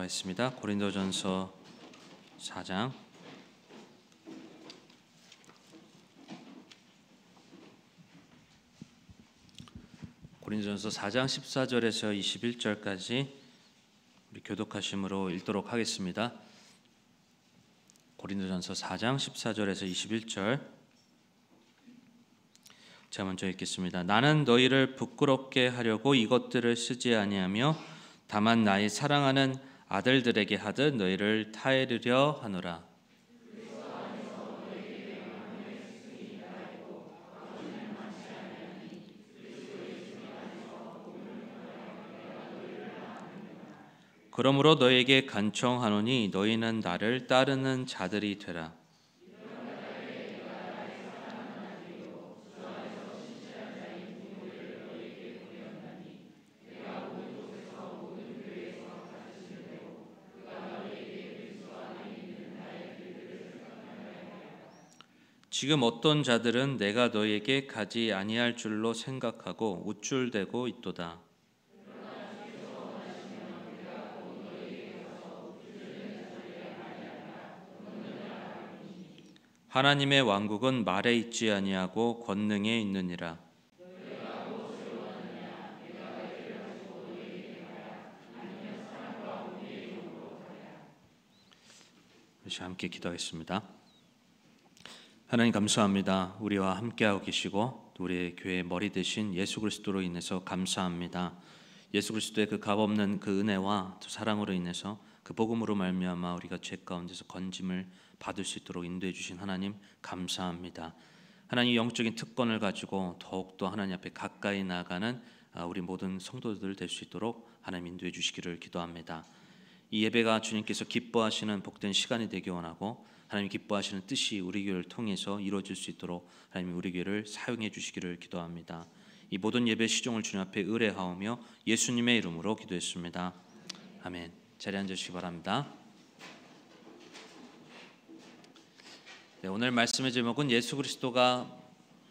했습니다. 고린도전서 4장 고린도전서 4장 14절에서 21절까지 우리 교독하심으로 읽도록 하겠습니다. 고린도전서 4장 14절에서 21절 제가 먼저 읽겠습니다. 나는 너희를 부끄럽게 하려고 이것들을 쓰지 아니하며 다만 나의 사랑하는 아들들에게 하듯 너희를 타이르려 하노라. 그러므로 너희에게 간청하노니 너희는 나를 따르는 자들이 되라. 지금 어떤 자들은 내가 너희에게 가지 아니할 줄로 생각하고 우쭐대고 있도다. 하나님의 왕국은 말에 있지 아니하고 권능에 있느니라. 다시 함께 기도하겠습니다. 하나님 감사합니다. 우리와 함께하고 계시고 또 우리의 교회의 머리 되신 예수 그리스도로 인해서 감사합니다. 예수 그리스도의 그 값없는 그 은혜와 또 사랑으로 인해서 그 복음으로 말미암아 우리가 죄 가운데서 건짐을 받을 수 있도록 인도해 주신 하나님 감사합니다. 하나님 영적인 특권을 가지고 더욱더 하나님 앞에 가까이 나아가는 우리 모든 성도들 될 수 있도록 하나님 인도해 주시기를 기도합니다. 이 예배가 주님께서 기뻐하시는 복된 시간이 되기 원하고 하나님 기뻐하시는 뜻이 우리 교회를 통해서 이루어질 수 있도록 하나님 우리 교회를 사용해 주시기를 기도합니다. 이 모든 예배 시종을 주님 앞에 의뢰하오며 예수님의 이름으로 기도했습니다. 아멘. 자리에 앉으시기 바랍니다. 네, 오늘 말씀의 제목은 예수 그리스도가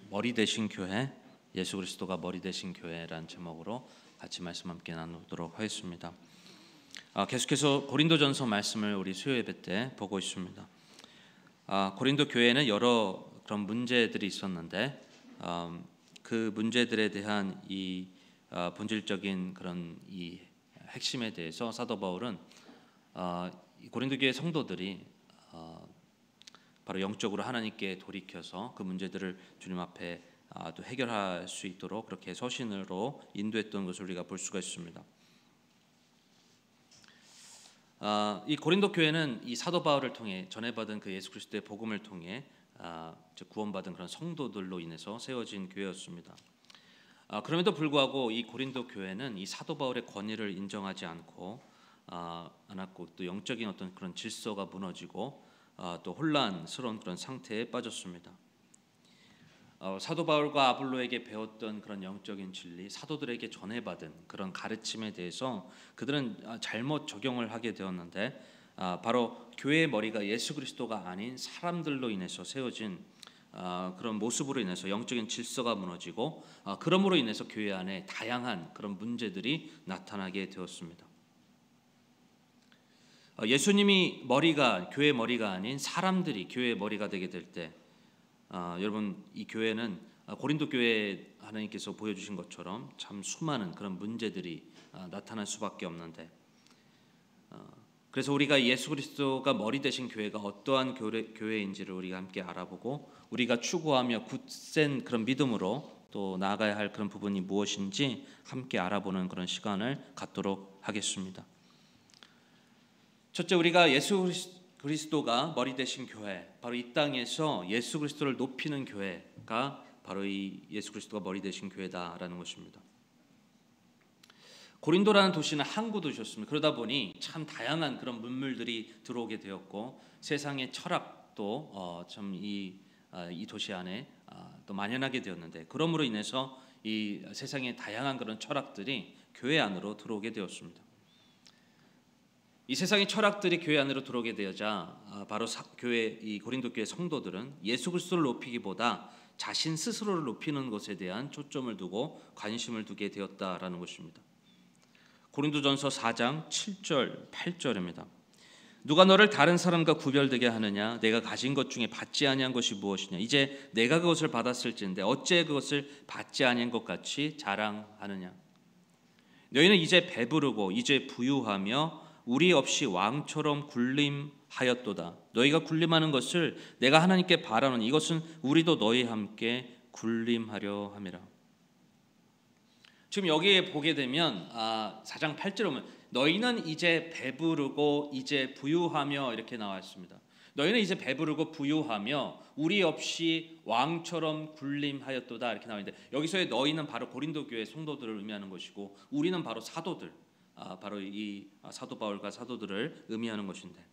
머리 되신 교회, 예수 그리스도가 머리 되신 교회라는 제목으로 같이 말씀 함께 나누도록 하겠습니다. 계속해서 고린도전서 말씀을 우리 수요 예배 때 보고 있습니다. 고린도 교회에는 여러 그런 문제들이 있었는데 그 문제들에 대한 이 본질적인 그런 이 핵심에 대해서 사도 바울은 고린도 교회 성도들이 바로 영적으로 하나님께 돌이켜서 그 문제들을 주님 앞에 또 해결할 수 있도록 그렇게 서신으로 인도했던 것을 우리가 볼 수가 있습니다. 이 고린도 교회는 이 사도 바울을 통해 전해받은 그 예수 그리스도의 복음을 통해 구원받은 그런 성도들로 인해서 세워진 교회였습니다. 그럼에도 불구하고 이 고린도 교회는 이 사도 바울의 권위를 인정하지 않았고 또 영적인 어떤 그런 질서가 무너지고 또 혼란스러운 그런 상태에 빠졌습니다. 사도 바울과 아볼로에게 배웠던 그런 영적인 진리, 사도들에게 전해받은 그런 가르침에 대해서 그들은 잘못 적용을 하게 되었는데 바로 교회의 머리가 예수 그리스도가 아닌 사람들로 인해서 세워진 그런 모습으로 인해서 영적인 질서가 무너지고 그러므로 인해서 교회 안에 다양한 그런 문제들이 나타나게 되었습니다. 예수님이 머리가 교회의 머리가 아닌 사람들이 교회의 머리가 되게 될 때 여러분 이 교회는 고린도 교회에 하나님께서 보여주신 것처럼 참 수많은 그런 문제들이 나타날 수밖에 없는데 그래서 우리가 예수 그리스도가 머리 되신 교회가 어떠한 교회인지를 우리가 함께 알아보고 우리가 추구하며 굳센 그런 믿음으로 또 나아가야 할 그런 부분이 무엇인지 함께 알아보는 그런 시간을 갖도록 하겠습니다. 첫째, 우리가 예수 그리스도가 머리 되신 교회, 바로 이 땅에서 예수 그리스도를 높이는 교회가 바로 이 예수 그리스도가 머리 되신 교회다라는 것입니다. 고린도라는 도시는 항구 도시였습니다. 그러다 보니 참 다양한 그런 문물들이 들어오게 되었고 세상의 철학도 참 이 도시 안에 또 만연하게 되었는데 그러므로 인해서 이 세상의 다양한 그런 철학들이 교회 안으로 들어오게 되었습니다. 이 세상의 철학들이 교회 안으로 들어오게 되자 바로 교회 이 고린도 교회 성도들은 예수 그리스도를 높이기보다 자신 스스로를 높이는 것에 대한 초점을 두고 관심을 두게 되었다라는 것입니다. 고린도전서 4장 7절 8절입니다. 누가 너를 다른 사람과 구별되게 하느냐? 내가 가진 것 중에 받지 아니한 것이 무엇이냐? 이제 내가 그것을 받았을진데 어째 그것을 받지 아니한 것 같이 자랑하느냐? 너희는 이제 배부르고 이제 부유하며 우리 없이 왕처럼 군림하였도다. 너희가 군림하는 것을 내가 하나님께 바라노니 이것은 우리도 너희와 함께 군림하려 함이라. 지금 여기에 보게 되면 4장 8절에 보면 너희는 이제 배부르고 이제 부유하며 이렇게 나와 있습니다. 너희는 이제 배부르고 부유하며 우리 없이 왕처럼 군림하였도다 이렇게 나와 있는데, 여기서의 너희는 바로 고린도 교회 성도들을 의미하는 것이고 우리는 바로 사도들, 바로 이 사도 바울과 사도들을 의미하는 것인데,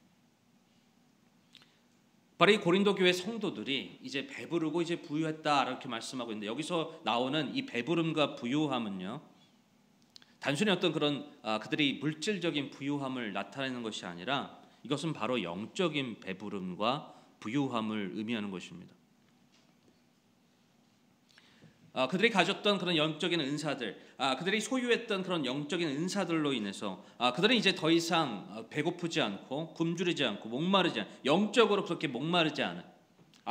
바로 이 고린도 교회 성도들이 이제 배부르고 이제 부유했다 이렇게 말씀하고 있는데, 여기서 나오는 이 배부름과 부유함은요, 단순히 어떤 그런 그들이 물질적인 부유함을 나타내는 것이 아니라 이것은 바로 영적인 배부름과 부유함을 의미하는 것입니다. 그들이 가졌던 그런 영적인 은사들, 그들이 소유했던 그런 영적인 은사들로 인해서 그들은 이제 더 이상 배고프지 않고 굶주리지 않고 목마르지 않고 영적으로 그렇게 목마르지 않은,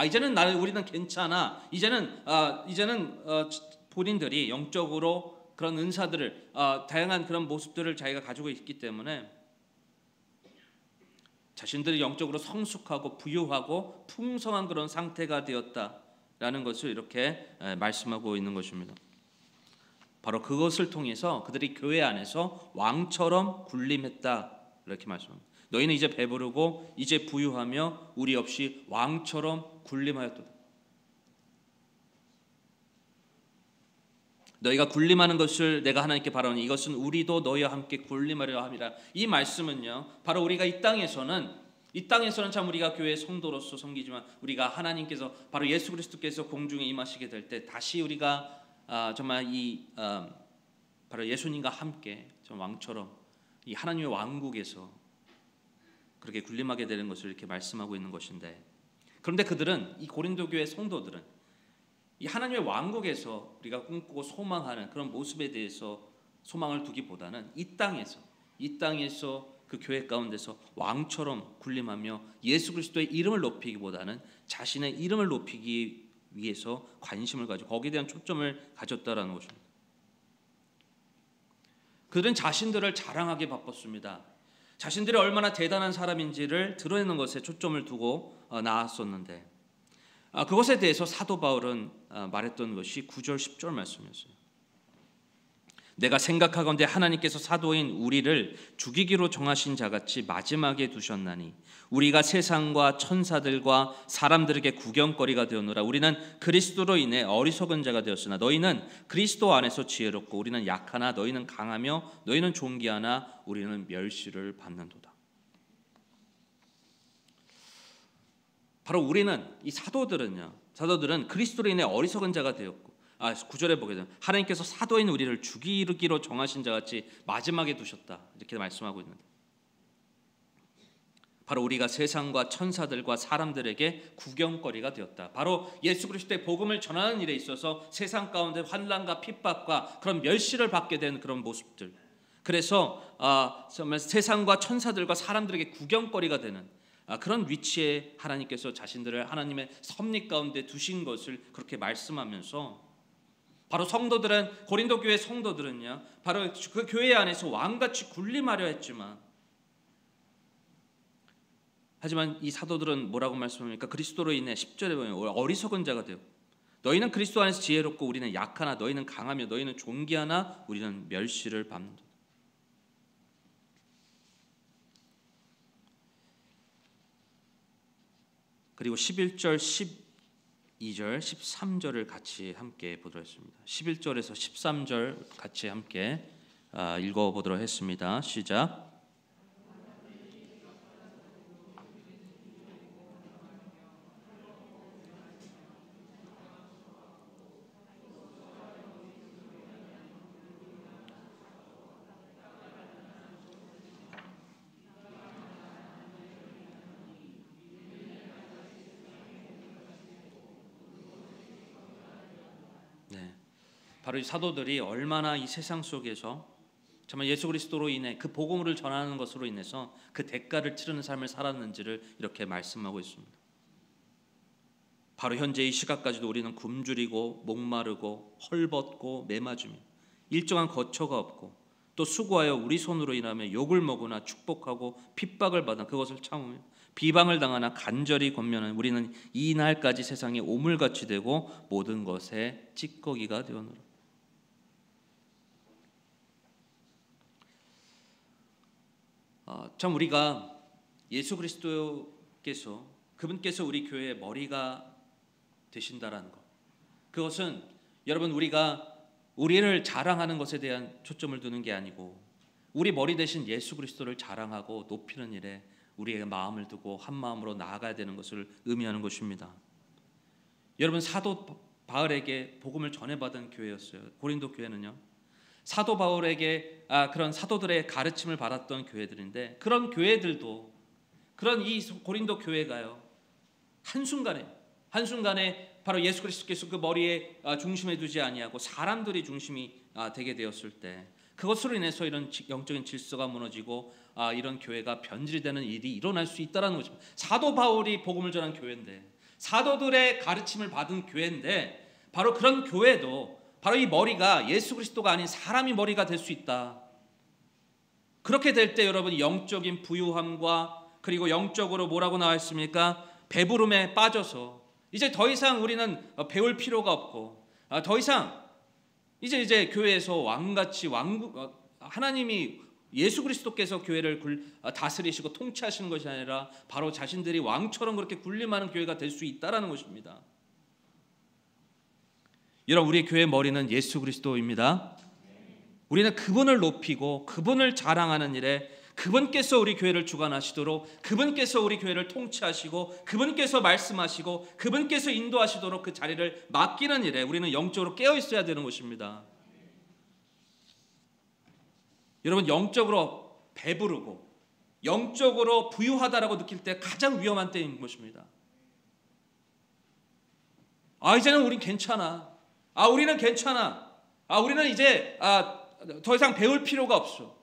이제는 우리는 괜찮아. 이제는 본인들이 영적으로 그런 은사들을 다양한 그런 모습들을 자기가 가지고 있기 때문에 자신들이 영적으로 성숙하고 부유하고 풍성한 그런 상태가 되었다라는 것을 이렇게 말씀하고 있는 것입니다. 바로 그것을 통해서 그들이 교회 안에서 왕처럼 군림했다 이렇게 말씀합니다. 너희는 이제 배부르고 이제 부유하며 우리 없이 왕처럼 군림하였도다. 너희가 군림하는 것을 내가 하나님께 바라오니 이것은 우리도 너희와 함께 군림하려 함이라. 이 말씀은요, 바로 우리가 이 땅에서는 참 우리가 교회의 성도로서 섬기지만 우리가 하나님께서 바로 예수 그리스도께서 공중에 임하시게 될 때 다시 우리가 정말 바로 예수님과 함께 좀 왕처럼 이 하나님의 왕국에서 그렇게 군림하게 되는 것을 이렇게 말씀하고 있는 것인데, 그런데 그들은, 이 고린도 교회 성도들은 이 하나님의 왕국에서 우리가 꿈꾸고 소망하는 그런 모습에 대해서 소망을 두기보다는 이 땅에서 그 교회 가운데서 왕처럼 군림하며 예수 그리스도의 이름을 높이기보다는 자신의 이름을 높이기 위해서 관심을 가지고 거기에 대한 초점을 가졌다라는 것입니다. 그들은 자신들을 자랑하기 바빴습니다. 자신들이 얼마나 대단한 사람인지를 드러내는 것에 초점을 두고 나았었는데, 그것에 대해서 사도 바울은 말했던 것이 9절 10절 말씀이었어요. 내가 생각하건대 하나님께서 사도인 우리를 죽이기로 정하신 자같이 마지막에 두셨나니 우리가 세상과 천사들과 사람들에게 구경거리가 되었노라. 우리는 그리스도로 인해 어리석은 자가 되었으나 너희는 그리스도 안에서 지혜롭고 우리는 약하나 너희는 강하며 너희는 존귀하나 우리는 멸시를 받는도다. 바로 우리는, 이 사도들은 그리스도로 인해 어리석은 자가 되었고, 9절에 보게 되면 하나님께서 사도인 우리를 죽이기로 정하신 자같이 마지막에 두셨다 이렇게 말씀하고 있는데, 바로 우리가 세상과 천사들과 사람들에게 구경거리가 되었다. 바로 예수 그리스도의 복음을 전하는 일에 있어서 세상 가운데 환난과 핍박과 그런 멸시를 받게 된 그런 모습들, 그래서 정말 세상과 천사들과 사람들에게 구경거리가 되는 그런 위치에 하나님께서 자신들을 하나님의 섭리 가운데 두신 것을 그렇게 말씀하면서, 바로 성도들은, 고린도 교회 성도들은요, 바로 그 교회 안에서 왕같이 군림하려 했지만, 하지만 이 사도들은 뭐라고 말씀합니까? 그리스도로 인해 10절에 보면 어리석은 자가 되어 너희는 그리스도 안에서 지혜롭고 우리는 약하나 너희는 강하며 너희는 존귀하나 우리는 멸시를 받는다. 그리고 11절, 12절, 13절을 같이 함께 보도록 했습니다. 11절에서 13절 같이 함께 읽어보도록 했습니다. 시작. 바로 이 사도들이 얼마나 이 세상 속에서 정말 예수 그리스도로 인해 그 복음을 전하는 것으로 인해서 그 대가를 치르는 삶을 살았는지를 이렇게 말씀하고 있습니다. 바로 현재 이 시각까지도 우리는 굶주리고 목마르고 헐벗고 매맞으며 일정한 거처가 없고 또 수고하여 우리 손으로 인하며 욕을 먹으나 축복하고 핍박을 받아 그것을 참으며 비방을 당하나 간절히 권면하는 우리는 이 날까지 세상에 오물같이 되고 모든 것에 찌꺼기가 되었노라. 참 우리가 예수 그리스도께서 그분께서 우리 교회의 머리가 되신다라는 것, 그것은 여러분 우리가 우리를 자랑하는 것에 대한 초점을 두는 게 아니고 우리 머리 대신 예수 그리스도를 자랑하고 높이는 일에 우리의 마음을 두고 한 마음으로 나아가야 되는 것을 의미하는 것입니다. 여러분 사도 바울에게 복음을 전해받은 교회였어요. 고린도 교회는요. 사도 바울에게 그런 사도들의 가르침을 받았던 교회들인데 그런 교회들도 그런 이 고린도 교회가요. 한순간에 바로 예수 그리스도께서 그 머리에 중심에 두지 아니하고 사람들이 중심이 되게 되었을 때 그것으로 인해서 이런 영적인 질서가 무너지고 이런 교회가 변질이 되는 일이 일어날 수 있다는 것입니다. 사도 바울이 복음을 전한 교회인데 사도들의 가르침을 받은 교회인데 바로 그런 교회도 바로 이 머리가 예수 그리스도가 아닌 사람이 머리가 될 수 있다. 그렇게 될 때 여러분 영적인 부유함과 그리고 영적으로 뭐라고 나와 있습니까? 배부름에 빠져서 이제 더 이상 우리는 배울 필요가 없고 더 이상 이제 교회에서 왕같이 하나님이 예수 그리스도께서 교회를 다스리시고 통치하시는 것이 아니라 바로 자신들이 왕처럼 그렇게 군림하는 교회가 될 수 있다라는 것입니다. 여러분 우리의 교회의 머리는 예수 그리스도입니다. 우리는 그분을 높이고 그분을 자랑하는 일에 그분께서 우리 교회를 주관하시도록 그분께서 우리 교회를 통치하시고 그분께서 말씀하시고 그분께서 인도하시도록 그 자리를 맡기는 일에 우리는 영적으로 깨어 있어야 되는 것입니다. 여러분 영적으로 배부르고 영적으로 부유하다라고 느낄 때 가장 위험한 때인 것입니다. 이제는 우린 괜찮아. 우리는 괜찮아. 우리는 이제 더 이상 배울 필요가 없어.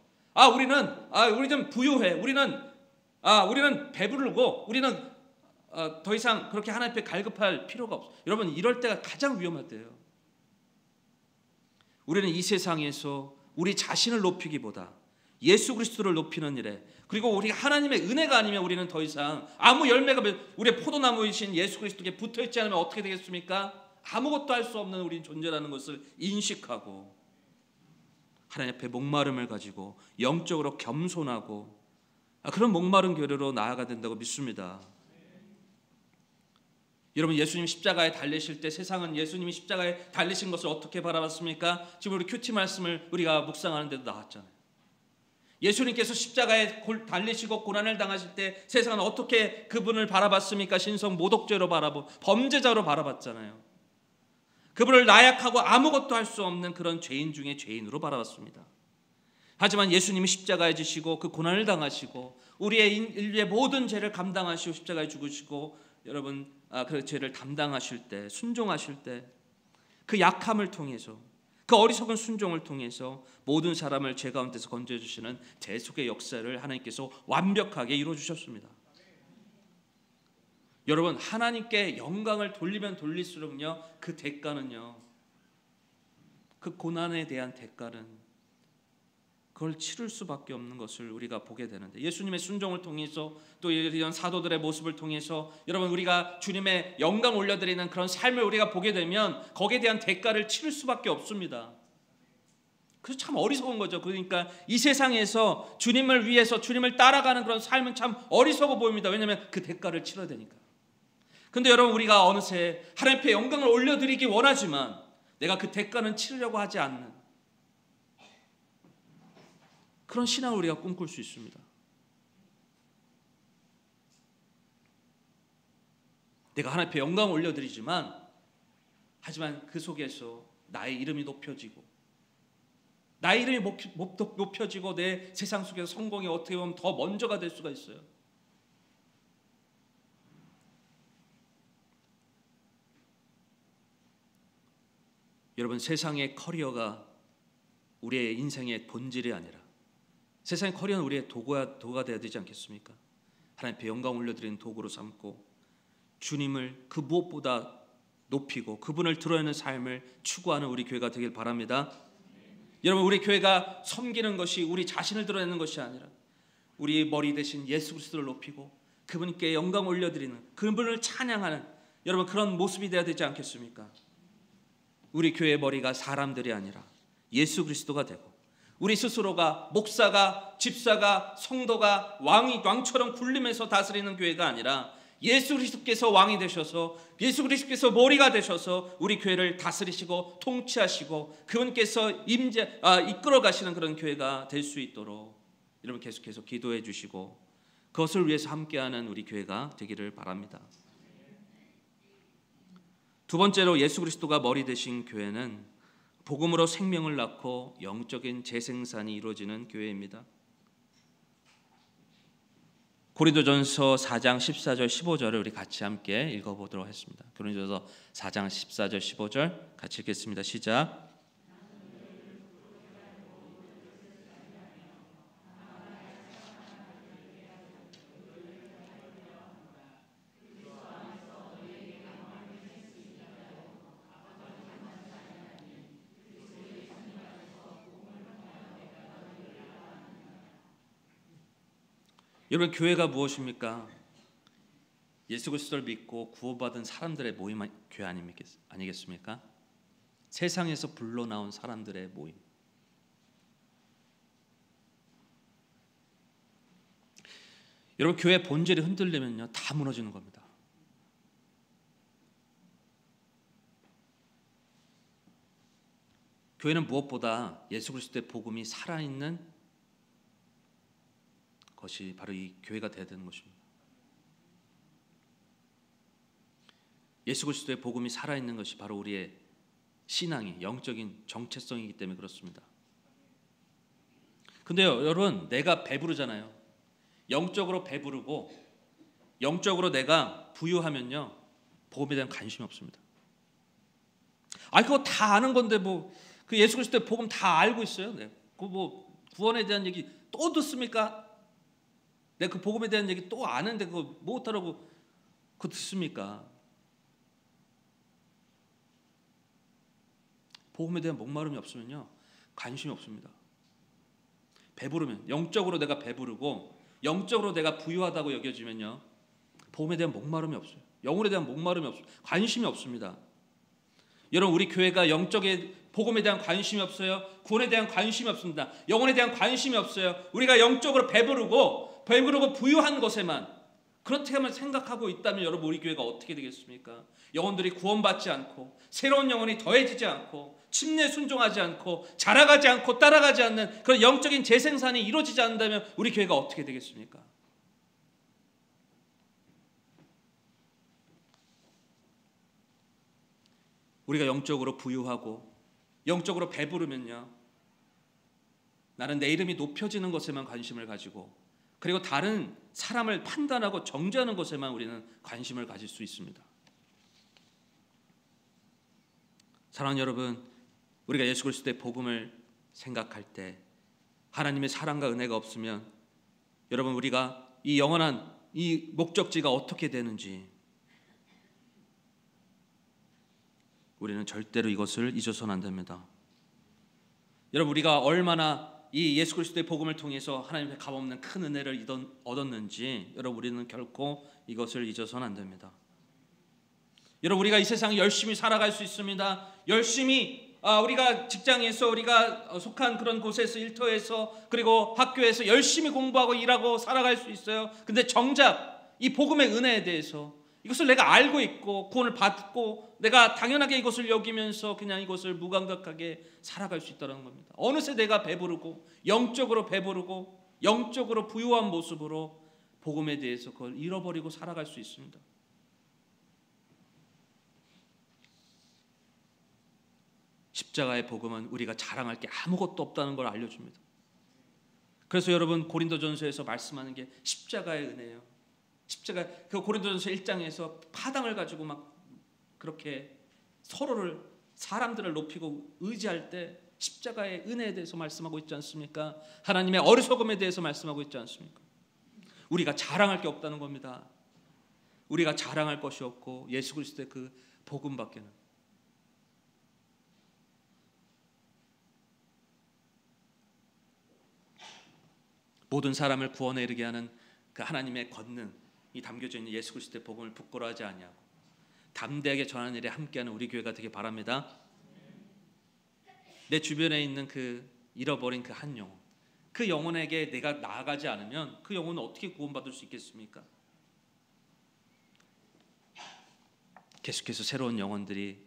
우리 좀 부유해. 우리는 배부르고 우리는 더 이상 그렇게 하나님 앞에 갈급할 필요가 없어. 여러분 이럴 때가 가장 위험할 때예요. 우리는 이 세상에서 우리 자신을 높이기보다 예수 그리스도를 높이는 일에 그리고 우리가 하나님의 은혜가 아니면 우리는 더 이상 아무 열매가 우리의 포도나무이신 예수 그리스도께 붙어있지 않으면 어떻게 되겠습니까? 아무것도 할 수 없는 우리 존재라는 것을 인식하고 하나님 앞에 목마름을 가지고 영적으로 겸손하고 그런 목마른 교회로 나아가야 된다고 믿습니다. 여러분 예수님 십자가에 달리실 때 세상은 예수님이 십자가에 달리신 것을 어떻게 바라봤습니까? 지금 우리 큐티 말씀을 우리가 묵상하는 데도 나왔잖아요. 예수님께서 십자가에 달리시고 고난을 당하실 때 세상은 어떻게 그분을 바라봤습니까? 신성 모독죄로 범죄자로 바라봤잖아요. 그분을 나약하고 아무것도 할 수 없는 그런 죄인 중에 죄인으로 바라봤습니다. 하지만 예수님이 십자가에 지시고 그 고난을 당하시고 우리의 인류의 모든 죄를 감당하시고 십자가에 죽으시고 여러분 그 죄를 담당하실 때 순종하실 때 그 약함을 통해서 그 어리석은 순종을 통해서 모든 사람을 죄 가운데서 건져주시는 대속의 역사를 하나님께서 완벽하게 이루어주셨습니다. 여러분 하나님께 영광을 돌리면 돌릴수록요 그 대가는요 그 고난에 대한 대가는 그걸 치를 수밖에 없는 것을 우리가 보게 되는데 예수님의 순종을 통해서 또 이런 사도들의 모습을 통해서 여러분 우리가 주님의 영광 올려드리는 그런 삶을 우리가 보게 되면 거기에 대한 대가를 치를 수밖에 없습니다. 그래서 참 어리석은 거죠. 그러니까 이 세상에서 주님을 위해서 주님을 따라가는 그런 삶은 참 어리석어 보입니다. 왜냐하면 그 대가를 치러야 되니까. 근데 여러분 우리가 어느새 하나님 앞에 영광을 올려드리기 원하지만 내가 그 대가는 치르려고 하지 않는 그런 신앙을 우리가 꿈꿀 수 있습니다. 내가 하나님 앞에 영광을 올려드리지만 하지만 그 속에서 나의 이름이 높여지고 나의 이름이 높여지고 내 세상 속에서 성공이 어떻게 보면 더 먼저가 될 수가 있어요. 여러분 세상의 커리어가 우리의 인생의 본질이 아니라 세상에 커리어는 우리의 도가 되어야 되지 않겠습니까? 하나님 앞에 영광 올려드리는 도구로 삼고 주님을 그 무엇보다 높이고 그분을 드러내는 삶을 추구하는 우리 교회가 되길 바랍니다. 여러분, 우리 교회가 섬기는 것이 우리 자신을 드러내는 것이 아니라 우리 머리 대신 예수 그리스도를 높이고 그분께 영광 올려드리는, 그분을 찬양하는 여러분 그런 모습이 되어야 되지 않겠습니까? 우리 교회의 머리가 사람들이 아니라 예수 그리스도가 되고 우리 스스로가 목사가, 집사가, 성도가 왕처럼 굴리면서 다스리는 교회가 아니라 예수 그리스도께서 왕이 되셔서 예수 그리스도께서 머리가 되셔서 우리 교회를 다스리시고 통치하시고 그분께서 이끌어 가시는 그런 교회가 될 수 있도록 여러분 계속해서 기도해 주시고 그것을 위해서 함께하는 우리 교회가 되기를 바랍니다. 두 번째로 예수 그리스도가 머리 되신 교회는 복음으로 생명을 낳고 영적인 재생산이 이루어지는 교회입니다. 고린도전서 4장 14절 15절을 우리 같이 함께 읽어보도록 하겠습니다. 고린도전서 4장 14절 15절 같이 읽겠습니다. 시작. 여러분, 교회가 무엇입니까? 예수 그리스도를 믿고 구원받은 사람들의 모임 교회 아니겠습니까? 세상에서 불러나온 사람들의 모임. 여러분, 교회 본질이 흔들리면요 다 무너지는 겁니다. 교회는 무엇보다 예수 그리스도의 복음이 살아있는 것이 바로 이 교회가 되어야 되는 것입니다. 예수 그리스도의 복음이 살아있는 것이 바로 우리의 신앙이 영적인 정체성이기 때문에 그렇습니다. 근데요 여러분, 내가 배부르잖아요. 영적으로 배부르고 영적으로 내가 부유하면요 복음에 대한 관심이 없습니다. 그거 다 아는 건데 그 예수 그리스도의 복음 다 알고 있어요. 네. 그 구원에 대한 얘기 또 듣습니까? 내가 그 복음에 대한 얘기 또 아는데 그거 못하라고 그거 듣습니까? 복음에 대한 목마름이 없으면요 관심이 없습니다. 배부르면, 영적으로 내가 배부르고 영적으로 내가 부유하다고 여겨지면요 복음에 대한 목마름이 없어요. 영혼에 대한 목마름이 없어요. 관심이 없습니다. 여러분, 우리 교회가 영적인 복음에 대한 관심이 없어요. 구원에 대한 관심이 없습니다. 영혼에 대한 관심이 없어요. 우리가 영적으로 배부르고 부유한 것에만 그렇게만 생각하고 있다면 여러분, 우리 교회가 어떻게 되겠습니까? 영혼들이 구원받지 않고 새로운 영혼이 더해지지 않고 침례 순종하지 않고 자라가지 않고 따라가지 않는 그런 영적인 재생산이 이루어지지 않는다면 우리 교회가 어떻게 되겠습니까? 우리가 영적으로 부유하고 영적으로 배부르면요 나는 내 이름이 높여지는 것에만 관심을 가지고 그리고 다른 사람을 판단하고 정죄하는 것에만 우리는 관심을 가질 수 있습니다. 사랑하는 여러분, 우리가 예수 그리스도의 복음을 생각할 때 하나님의 사랑과 은혜가 없으면 여러분, 우리가 이 영원한 이 목적지가 어떻게 되는지 우리는 절대로 이것을 잊어서는 안 됩니다. 여러분, 우리가 얼마나 이 예수 그리스도의 복음을 통해서 하나님의 값없는 큰 은혜를 얻었는지 여러분, 우리는 결코 이것을 잊어서는 안 됩니다. 여러분, 우리가 이 세상에 열심히 살아갈 수 있습니다. 열심히 우리가 직장에서 우리가 속한 그런 곳에서 일터에서 그리고 학교에서 열심히 공부하고 일하고 살아갈 수 있어요. 근데 정작 이 복음의 은혜에 대해서 이것을 내가 알고 있고 구원을 받고 내가 당연하게 이것을 여기면서 그냥 이것을 무감각하게 살아갈 수 있다는 겁니다. 어느새 내가 배부르고 영적으로 배부르고 영적으로 부유한 모습으로 복음에 대해서 그걸 잃어버리고 살아갈 수 있습니다. 십자가의 복음은 우리가 자랑할 게 아무것도 없다는 걸 알려줍니다. 그래서 여러분, 고린도전서에서 말씀하는 게 십자가의 은혜예요. 십자가, 그 고린도전서 1장에서 파당을 가지고 막 그렇게 사람들을 높이고 의지할 때 십자가의 은혜에 대해서 말씀하고 있지 않습니까? 하나님의 어리석음에 대해서 말씀하고 있지 않습니까? 우리가 자랑할 게 없다는 겁니다. 우리가 자랑할 것이 없고 예수 그리스도의 그 복음밖에는. 모든 사람을 구원에 이르게 하는 그 하나님의 권능이 담겨져 있는 예수 그리스도의 복음을 부끄러워하지 아니하고 담대하게 전하는 일에 함께하는 우리 교회가 되길 바랍니다. 내 주변에 있는 그 잃어버린 그 한 영혼, 그 영혼에게 내가 나아가지 않으면 그 영혼은 어떻게 구원받을 수 있겠습니까? 계속해서 새로운 영혼들이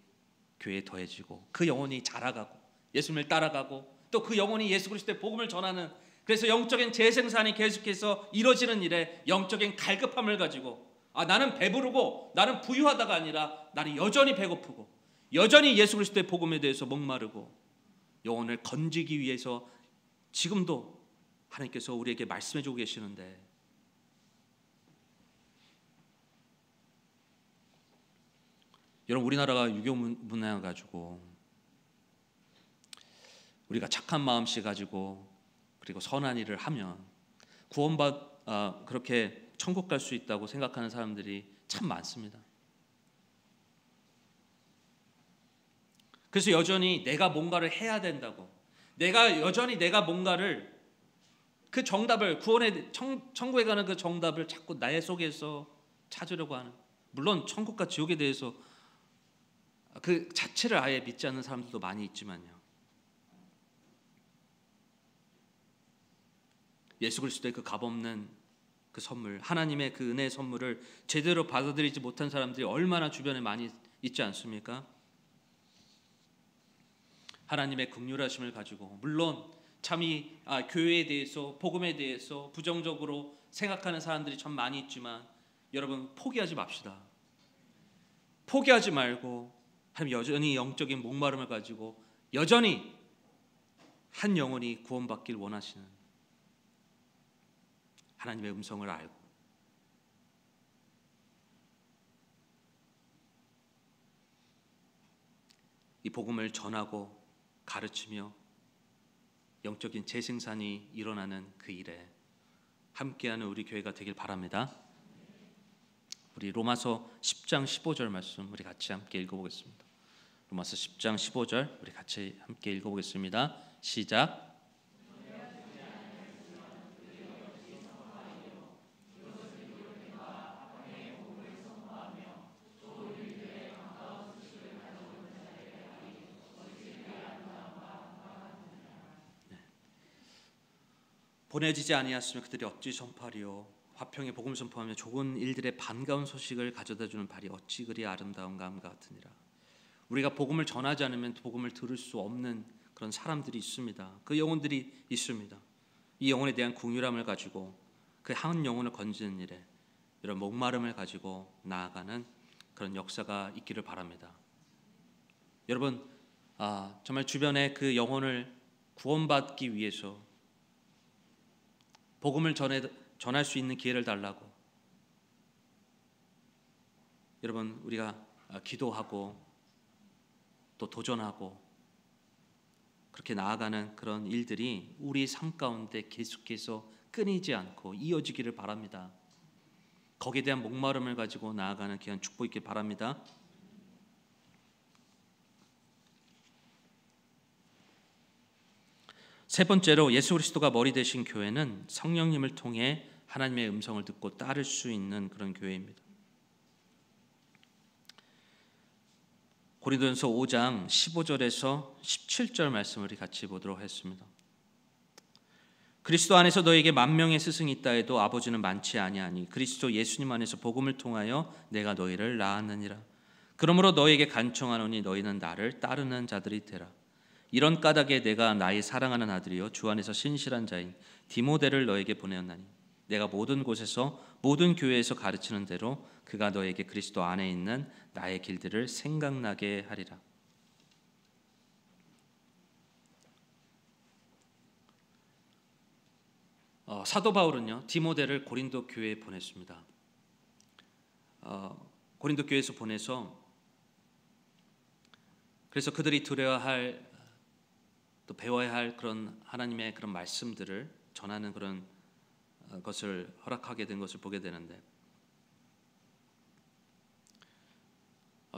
교회에 더해지고 그 영혼이 자라가고 예수님을 따라가고 또 그 영혼이 예수 그리스도의 복음을 전하는, 그래서 영적인 재생산이 계속해서 이루어지는 일에 영적인 갈급함을 가지고 나는 배부르고 나는 부유하다가 아니라 나는 여전히 배고프고 여전히 예수 그리스도의 복음에 대해서 목마르고 영혼을 건지기 위해서 지금도 하나님께서 우리에게 말씀해 주고 계시는데, 여러분 우리나라가 유교 문화 가지고 우리가 착한 마음씨 가지고 그리고 선한 일을 하면 그렇게 천국 갈 수 있다고 생각하는 사람들이 참 많습니다. 그래서 여전히 내가 뭔가를 해야 된다고, 내가 뭔가를 그 정답을 천국에 가는 그 정답을 자꾸 나의 속에서 찾으려고 하는, 물론 천국과 지옥에 대해서 그 자체를 아예 믿지 않는 사람들도 많이 있지만요, 예수 그리스도의 그 값없는 그 선물, 하나님의 그 은혜의 선물을 제대로 받아들이지 못한 사람들이 얼마나 주변에 많이 있지 않습니까? 하나님의 긍휼하심을 가지고 물론 참이 교회에 대해서 복음에 대해서 부정적으로 생각하는 사람들이 참 많이 있지만 여러분 포기하지 맙시다. 포기하지 말고 여전히 영적인 목마름을 가지고 여전히 한 영혼이 구원받길 원하시는 하나님의 음성을 알고 이 복음을 전하고 가르치며 영적인 재생산이 일어나는 그 일에 함께하는 우리 교회가 되길 바랍니다. 우리 로마서 10장 15절 말씀 우리 같이 함께 읽어보겠습니다. 로마서 10장 15절 우리 같이 함께 읽어보겠습니다. 시작. 보내지지 아니하시면 그들이 어찌 선포하리요, 화평의 복음 선포하며 좋은 일들의 반가운 소식을 가져다주는 발이 어찌 그리 아름다운가 함과 같으니라. 우리가 복음을 전하지 않으면 복음을 들을 수 없는 그런 사람들이 있습니다. 그 영혼들이 있습니다. 이 영혼에 대한 긍휼함을 가지고 그 한 영혼을 건지는 일에 이런 목마름을 가지고 나아가는 그런 역사가 있기를 바랍니다. 여러분 정말 주변에 그 영혼을 구원받기 위해서 복음을 전할 수 있는 기회를 달라고 여러분 우리가 기도하고 또 도전하고 그렇게 나아가는 그런 일들이 우리 삶 가운데 계속해서 끊이지 않고 이어지기를 바랍니다. 거기에 대한 목마름을 가지고 나아가는 귀한 축복 있길 바랍니다. 세 번째로 예수 그리스도가 머리 되신 교회는 성령님을 통해 하나님의 음성을 듣고 따를 수 있는 그런 교회입니다. 고린도전서 5장 15절에서 17절 말씀을 우리 같이 보도록 하겠습니다. 그리스도 안에서 너에게 만명의 스승이 있다 해도 아버지는 많지 아니하니 그리스도 예수님 안에서 복음을 통하여 내가 너희를 낳았느니라. 그러므로 너에게 간청하노니 너희는 나를 따르는 자들이 되라. 이런 까닭에 내가 나의 사랑하는 아들이요 주 안에서 신실한 자인 디모데를 너에게 보내었나니 내가 모든 곳에서 모든 교회에서 가르치는 대로 그가 너에게 그리스도 안에 있는 나의 길들을 생각나게 하리라. 사도 바울은요 디모데를 고린도 교회에 보냈습니다. 고린도 교회에서 보내서 그래서 그들이 들어야 할 또 배워야 할 그런 하나님의 그런 말씀들을 전하는 그런 것을 허락하게 된 것을 보게 되는데,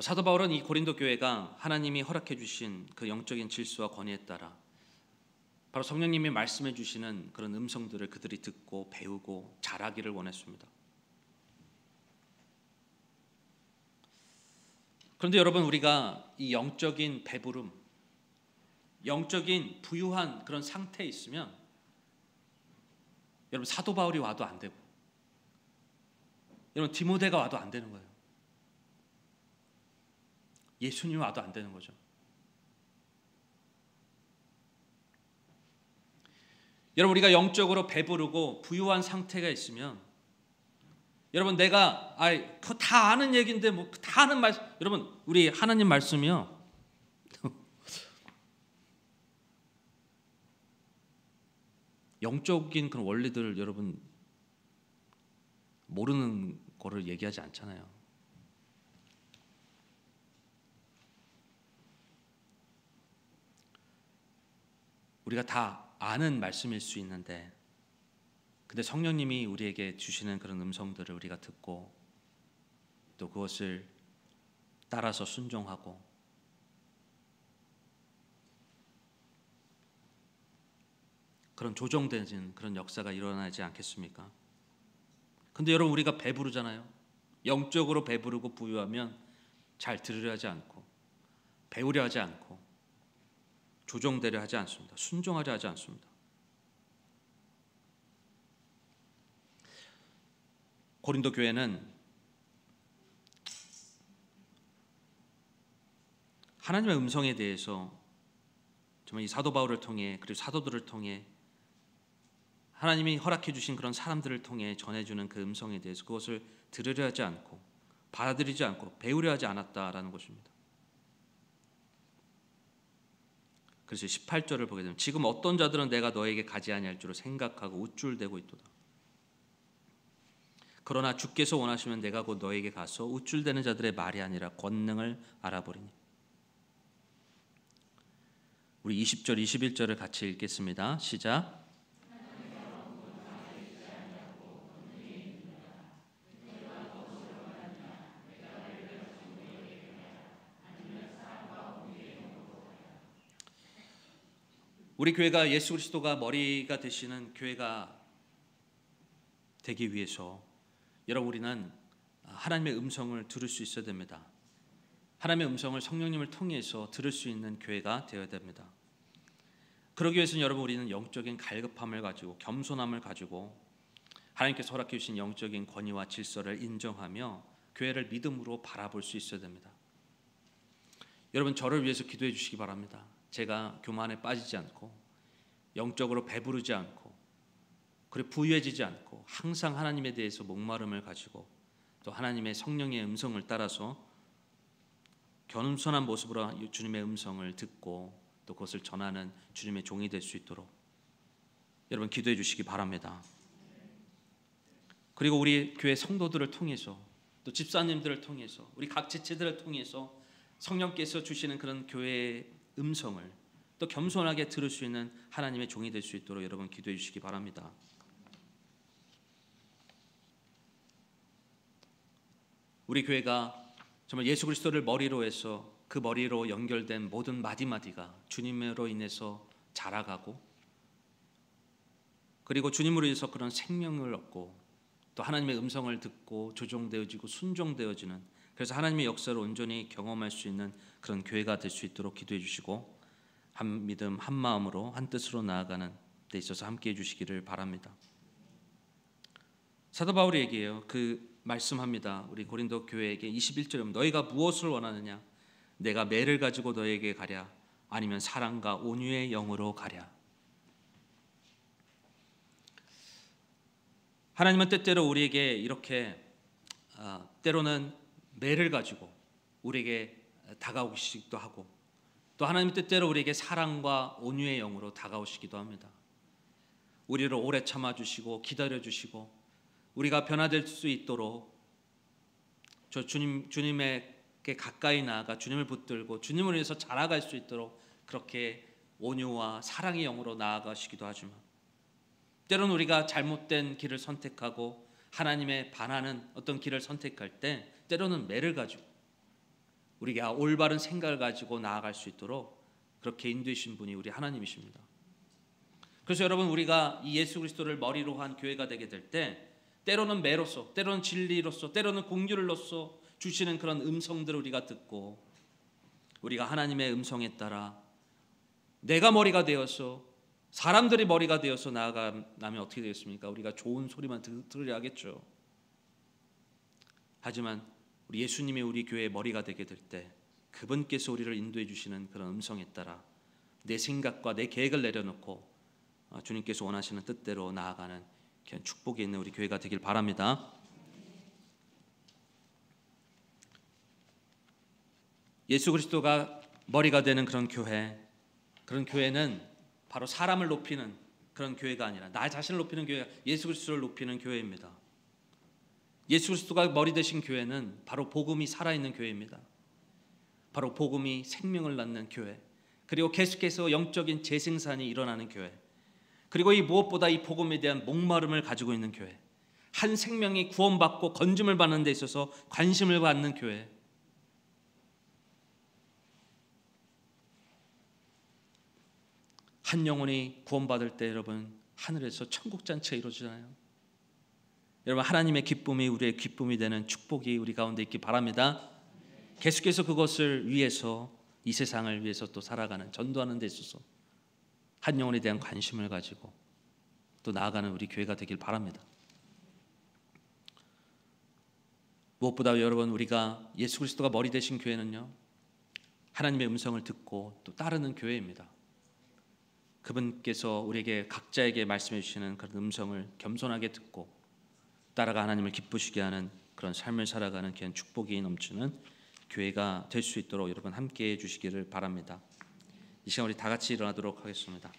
사도 바울은 이 고린도 교회가 하나님이 허락해 주신 그 영적인 질서와 권위에 따라 바로 성령님이 말씀해 주시는 그런 음성들을 그들이 듣고 배우고 잘하기를 원했습니다. 그런데 여러분, 우리가 이 영적인 배부름, 영적인 부유한 그런 상태에 있으면 여러분, 사도 바울이 와도 안 되고 여러분, 디모데가 와도 안 되는 거예요. 예수님이 와도 안 되는 거죠. 여러분, 우리가 영적으로 배부르고 부유한 상태가 있으면 여러분, 내가 그거 다 아는 얘기인데 뭐 다 아는 말씀, 여러분, 우리 하나님 말씀이요 영적인 그런 원리들을 여러분 모르는 거를 얘기하지 않잖아요. 우리가 다 아는 말씀일 수 있는데, 근데 성령님이 우리에게 주시는 그런 음성들을 우리가 듣고 또 그것을 따라서 순종하고 그런 조정되는 그런 역사가 일어나지 않겠습니까? 근데 여러분, 우리가 배부르잖아요. 영적으로 배부르고 부유하면 잘 들으려 하지 않고 배우려 하지 않고 조정되려 하지 않습니다. 순종하려 하지 않습니다. 고린도 교회는 하나님의 음성에 대해서 정말 이 사도 바울을 통해, 그리고 사도들을 통해 하나님이 허락해 주신 그런 사람들을 통해 전해주는 그 음성에 대해서 그것을 들으려 하지 않고 받아들이지 않고 배우려 하지 않았다라는 것입니다. 그래서 18절을 보게 되면, 지금 어떤 자들은 내가 너에게 가지 아니할 줄을 생각하고 우쭐대고 있도다. 그러나 주께서 원하시면 내가 곧 너에게 가서 우쭐대는 자들의 말이 아니라 권능을 알아보리니. 우리 20절 21절을 같이 읽겠습니다. 시작. 우리 교회가 예수 그리스도가 머리가 되시는 교회가 되기 위해서 여러분, 우리는 하나님의 음성을 들을 수 있어야 됩니다. 하나님의 음성을 성령님을 통해서 들을 수 있는 교회가 되어야 됩니다. 그러기 위해서는 여러분, 우리는 영적인 갈급함을 가지고 겸손함을 가지고 하나님께서 허락해 주신 영적인 권위와 질서를 인정하며 교회를 믿음으로 바라볼 수 있어야 됩니다. 여러분, 저를 위해서 기도해 주시기 바랍니다. 제가 교만에 빠지지 않고 영적으로 배부르지 않고 그리고 부유해지지 않고 항상 하나님에 대해서 목마름을 가지고 또 하나님의 성령의 음성을 따라서 겸손한 모습으로 주님의 음성을 듣고 또 그것을 전하는 주님의 종이 될 수 있도록 여러분 기도해 주시기 바랍니다. 그리고 우리 교회 성도들을 통해서 또 집사님들을 통해서 우리 각 지체들을 통해서 성령께서 주시는 그런 교회의 음성을 또 겸손하게 들을 수 있는 하나님의 종이 될 수 있도록 여러분 기도해 주시기 바랍니다. 우리 교회가 정말 예수 그리스도를 머리로 해서 그 머리로 연결된 모든 마디마디가 주님으로 인해서 자라가고 그리고 주님으로 인해서 그런 생명을 얻고 또 하나님의 음성을 듣고 조종되어지고 순종되어지는, 그래서 하나님의 역사를 온전히 경험할 수 있는 그런 교회가 될 수 있도록 기도해 주시고 한 믿음 한 마음으로 한 뜻으로 나아가는 데 있어서 함께해 주시기를 바랍니다. 사도 바울이 얘기해요. 그 말씀합니다. 우리 고린도 교회에게 21절에 너희가 무엇을 원하느냐? 내가 매를 가지고 너에게 가랴? 아니면 사랑과 온유의 영으로 가랴? 하나님은 때때로 우리에게 이렇게 때로는 매를 가지고 우리에게 다가오시기도 하고 또 하나님은 때때로 우리에게 사랑과 온유의 영으로 다가오시기도 합니다. 우리를 오래 참아주시고 기다려주시고 우리가 변화될 수 있도록 저 주님에게 가까이 나아가 주님을 붙들고 주님을 위해서 자라갈 수 있도록 그렇게 온유와 사랑의 영으로 나아가시기도 하지만 때로는 우리가 잘못된 길을 선택하고 하나님에 반하는 어떤 길을 선택할 때 때로는 매를 가지고 우리가 올바른 생각을 가지고 나아갈 수 있도록 그렇게 인도해 주신 분이 우리 하나님이십니다. 그래서 여러분, 우리가 이 예수 그리스도를 머리로 한 교회가 되게 될 때 때로는 매로서, 때로는 진리로서, 때로는 공유를로서 주시는 그런 음성들을 우리가 듣고 우리가 하나님의 음성에 따라 내가 머리가 되어서 사람들이 머리가 되어서 나아가면 어떻게 되겠습니까? 우리가 좋은 소리만 들으려 하겠죠. 하지만 우리 예수님이 우리 교회의 머리가 되게 될 때 그분께서 우리를 인도해 주시는 그런 음성에 따라 내 생각과 내 계획을 내려놓고 주님께서 원하시는 뜻대로 나아가는 그런 축복이 있는 우리 교회가 되길 바랍니다. 예수 그리스도가 머리가 되는 그런 교회는 바로 사람을 높이는 그런 교회가 아니라 나 자신을 높이는 교회가 예수 그리스도를 높이는 교회입니다. 예수 그리스도가 머리 되신 교회는 바로 복음이 살아있는 교회입니다. 바로 복음이 생명을 낳는 교회, 그리고 계속해서 영적인 재생산이 일어나는 교회, 그리고 이 무엇보다 이 복음에 대한 목마름을 가지고 있는 교회, 한 생명이 구원받고 건짐을 받는 데 있어서 관심을 받는 교회, 한 영혼이 구원받을 때 여러분 하늘에서 천국잔치가 이루어지잖아요. 여러분, 하나님의 기쁨이 우리의 기쁨이 되는 축복이 우리 가운데 있기 바랍니다. 계속해서 그것을 위해서 이 세상을 위해서 또 살아가는, 전도하는 데 있어서 한 영혼에 대한 관심을 가지고 또 나아가는 우리 교회가 되길 바랍니다. 무엇보다 여러분, 우리가 예수 그리스도가 머리 되신 교회는요, 하나님의 음성을 듣고 또 따르는 교회입니다. 그분께서 우리에게 각자에게 말씀해 주시는 그런 음성을 겸손하게 듣고 따라가 하나님을 기쁘시게 하는 그런 삶을 살아가는 귀한 축복이 넘치는 교회가 될 수 있도록 여러분 함께해 주시기를 바랍니다. 이 시간 우리 다 같이 일어나도록 하겠습니다.